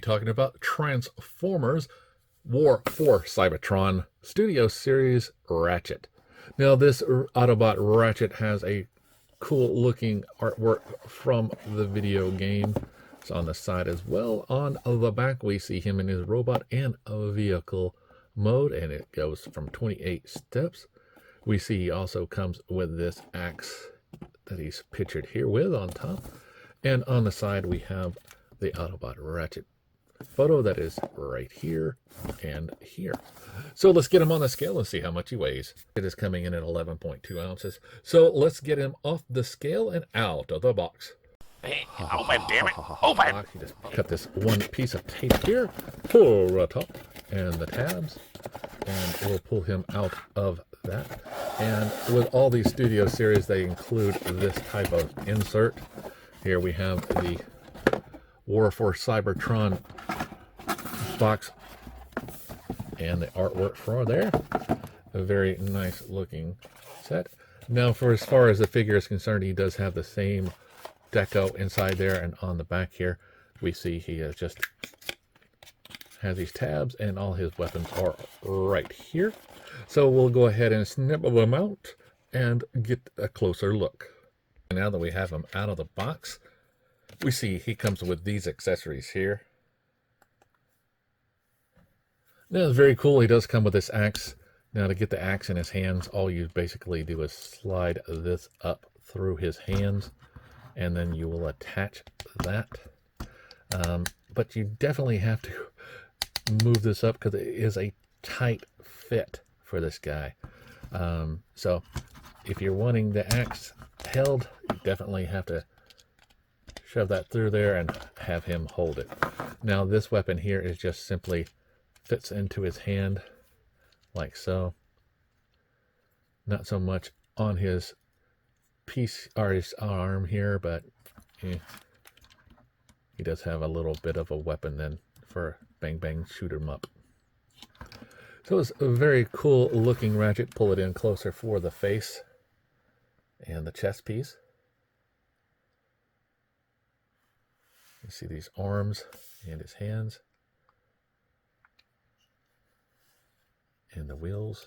talking about Transformers War for Cybertron Studio Series Ratchet. Now, this Autobot Ratchet has a cool looking artwork from the video game. It's on the side as well. On the back, we see him in his robot and a vehicle mode, and it goes from 28 steps. We see he also comes with this axe that he's pictured here with on top. And on the side, we have the Autobot Ratchet photo that is right here and here. So let's get him on the scale and see how much he weighs. It is coming in at 11.2 ounces. So let's get him off the scale and out of the box. Hey, open, damn it, open! You just cut this one piece of tape here, pull the top and the tabs, and we'll pull him out of that. And with all these studio series, they include this type of insert. Here we have the War for Cybertron box and the artwork for there. A very nice looking set. Now, for as far as the figure is concerned, he does have the same deco inside there, and on the back here we see he just has these tabs and all his weapons are right here. So we'll go ahead and snip them out and get a closer look. And now that we have him out of the box, we see he comes with these accessories here. Now, it's very cool. He does come with this axe. Now, to get the axe in his hands, all you basically do is slide this up through his hands, and then you will attach that. But you definitely have to move this up because it is a tight fit for this guy. So if you're wanting the axe held, you definitely have to shove that through there and have him hold it. Now, this weapon here is just simply fits into his hand like so. Not so much on his piece or his arm here, but he does have a little bit of a weapon then for bang bang shoot 'em up. So it's a very cool looking Ratchet. Pull it in closer for the face and the chest piece. You see these arms and his hands and the wheels.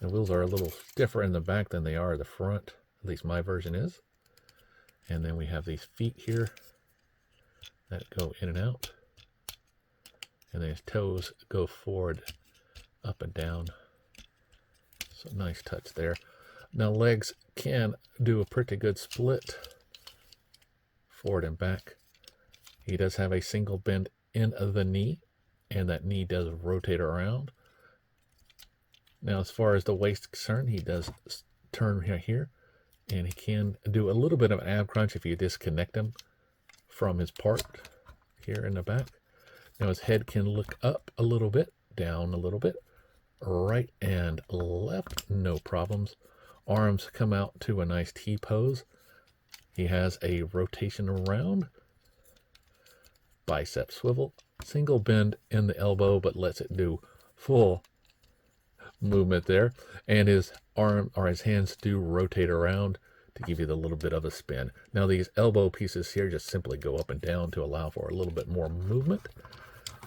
The wheels are a little stiffer in the back than they are the front. At least my version is. And then we have these feet here that go in and out. And then his toes go forward, up and down. So nice touch there. Now, legs can do a pretty good split forward and back. He does have a single bend in the knee, and that knee does rotate around. Now, as far as the waist is concerned, he does turn here, and he can do a little bit of an ab crunch if you disconnect him from his part here in the back. Now, his head can look up a little bit, down a little bit, right and left, no problems. Arms come out to a nice T pose. He has a rotation around, bicep swivel, single bend in the elbow, but lets it do full movement there. And his arm or his hands do rotate around to give you the little bit of a spin. Now, these elbow pieces here just simply go up and down to allow for a little bit more movement.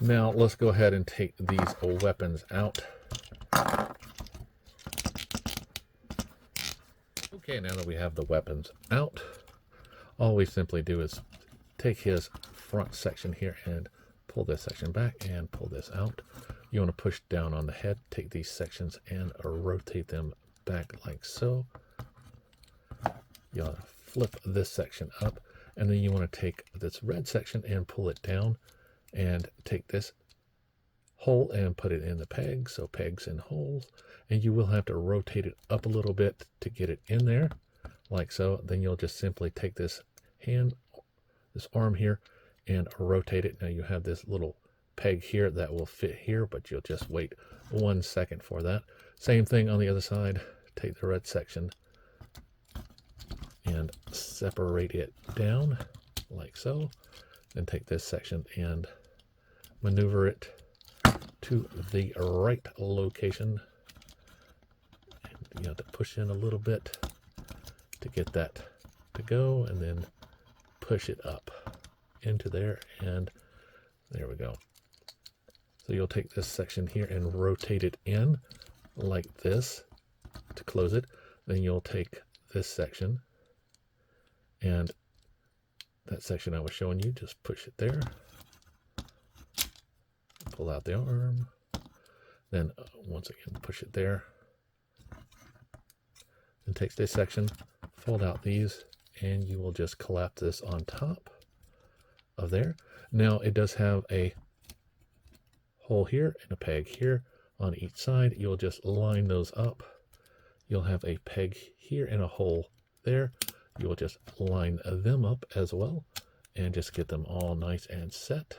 Now, let's go ahead and take these weapons out. Okay, now that we have the weapons out, all we simply do is take his front section here and pull this section back and pull this out. You want to push down on the head, take these sections and rotate them back like so. You want to flip this section up, and then you want to take this red section and pull it down and take this hole and put it in the peg, so pegs and holes, and you will have to rotate it up a little bit to get it in there like so. Then you'll just simply take this hand, this arm here, and rotate it. Now you have this little peg here that will fit here, but you'll just wait 1 second for that. Same thing on the other side. Take the red section and separate it down like so. Then take this section and maneuver it to the right location. And you have to push in a little bit to get that to go, and then push it up into there and There we go. So you'll take this section here and rotate it in like this to close it. Then you'll take this section and that section I was showing you, just push it there. Pull out the arm. Then once again, push it there. Then takes this section, fold out these, and you will just collapse this on top of there. Now it does have a hole here and a peg here on each side. You'll just line those up. You'll have a peg here and a hole there. You will just line them up as well and just get them all nice and set.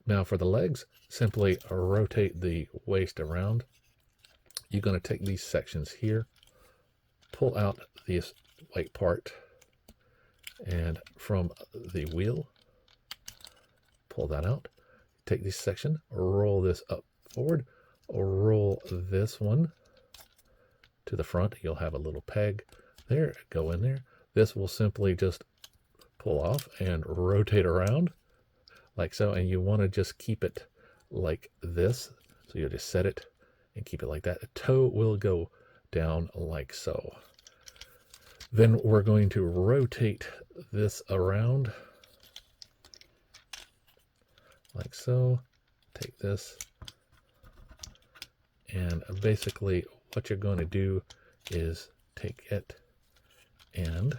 Now for the legs, simply rotate the waist around. You're going to take these sections here, pull out this white part, and from the wheel, pull that out. Take this section, roll this up forward, roll this one to the front. You'll have a little peg there, go in there. This will simply just pull off and rotate around like so, and you want to just keep it like this. So you'll just set it and keep it like that. The toe will go down like so. Then we're going to rotate this around like so. Take this, and basically what you're going to do is take it and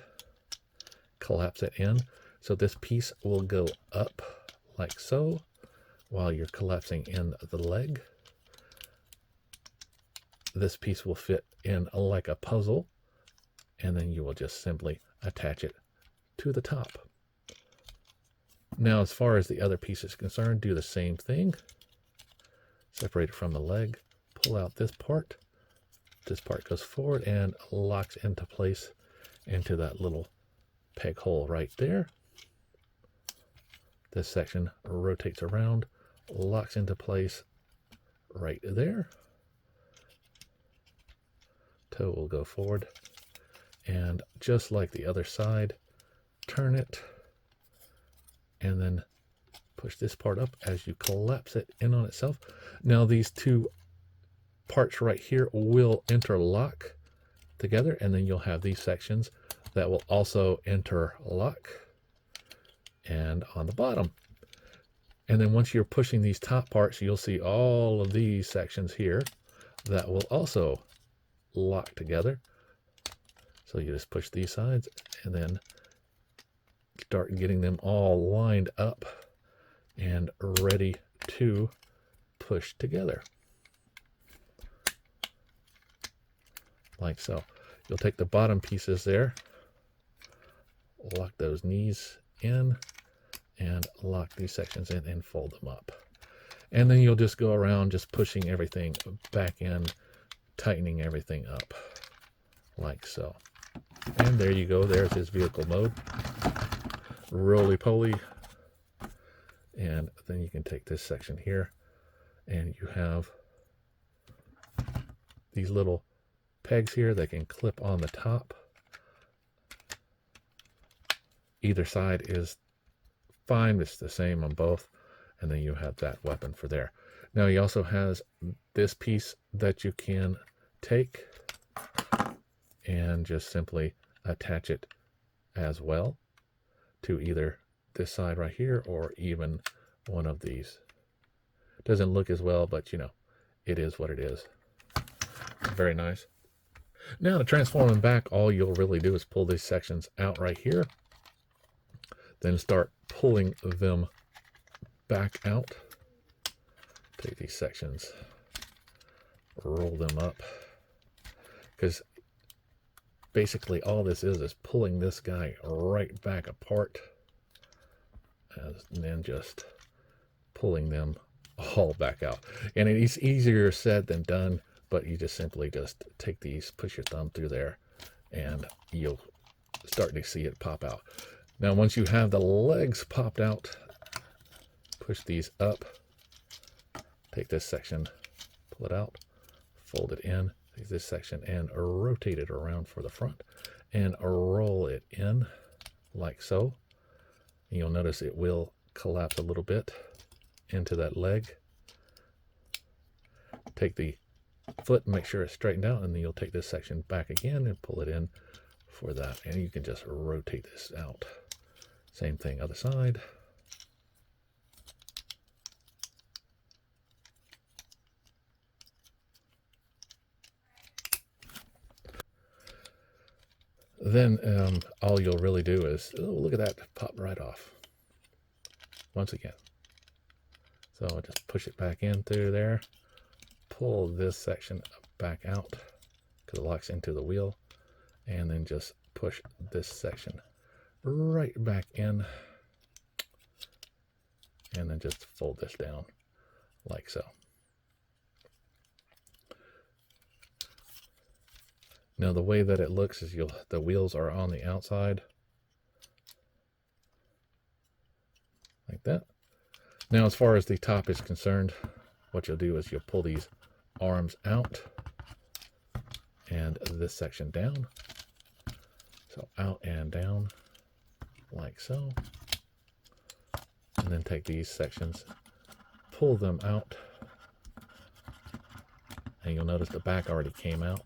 collapse it in. So this piece will go up like so while you're collapsing in the leg. This piece will fit in like a puzzle, and then you will just simply attach it to the top. Now, as far as the other piece is concerned, do the same thing. Separate it from the leg, pull out this part. This part goes forward and locks into place into that little peg hole right there. This section rotates around, locks into place right there. Toe will go forward, and just like the other side, turn it and then push this part up as you collapse it in on itself. Now these two parts right here will interlock together, and then you'll have these sections that will also interlock and on the bottom. And then once you're pushing these top parts, you'll see all of these sections here that will also lock together. So you just push these sides and then start getting them all lined up and ready to push together. Like so. You'll take the bottom pieces there, lock those knees in, and lock these sections in and fold them up. And then you'll just go around just pushing everything back in, tightening everything up like so. And there you go. There's his vehicle mode. Roly-poly. And then you can take this section here, and you have these little pegs here that can clip on the top. Either side is fine. It's the same on both. And then you have that weapon for there. Now he also has this piece that you can take and just simply attach it as well to either this side right here or even one of these. Doesn't look as well, but you know, it is what it is. Very nice. Now to transform them back, all you'll really do is pull these sections out right here, then start pulling them back out. Take these sections, roll them up, because basically all this is pulling this guy right back apart, and then just pulling them all back out. And it's easier said than done, but you just simply just take these, push your thumb through there, and you'll start to see it pop out. Now once you have the legs popped out, push these up, take this section, pull it out, fold it in, take this section and rotate it around for the front and roll it in like so. And you'll notice it will collapse a little bit into that leg. Take the foot and make sure it's straightened out, and then you'll take this section back again and pull it in for that. And you can just rotate this out. Same thing, other side. Then all you'll really do is, oh, look at that, pop right off. Once again. So I'll just push it back in through there. Pull this section back out because it locks into the wheel. And then just push this section right back in. And then just fold this down like so. Now the way that it looks is the wheels are on the outside. Like that. Now as far as the top is concerned, what you'll do is you'll pull these arms out and this section down. So out and down like so. And then take these sections, pull them out. And you'll notice the back already came out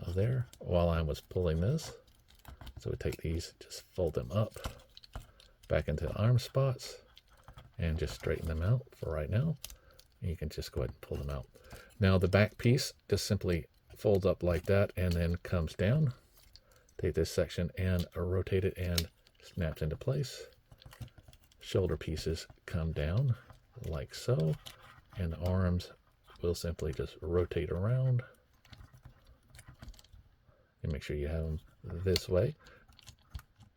of there while I was pulling this. So we take these, just fold them up back into the arm spots and just straighten them out for right now. And you can just go ahead and pull them out. Now the back piece just simply folds up like that and then comes down. Take this section and rotate it and snaps into place. Shoulder pieces come down like so, and the arms will simply just rotate around. And make sure you have them this way,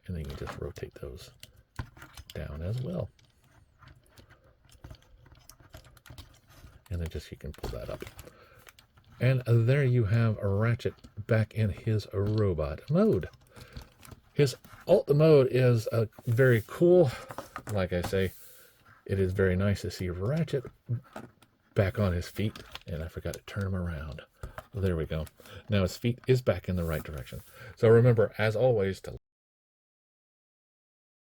and then you just rotate those down as well. And then just you can pull that up. And there you have a Ratchet back in his robot mode. His alt mode is very cool. Like I say, it is very nice to see Ratchet back on his feet. And I forgot to turn him around. Well, there we go. Now his feet is back in the right direction. So remember, as always, to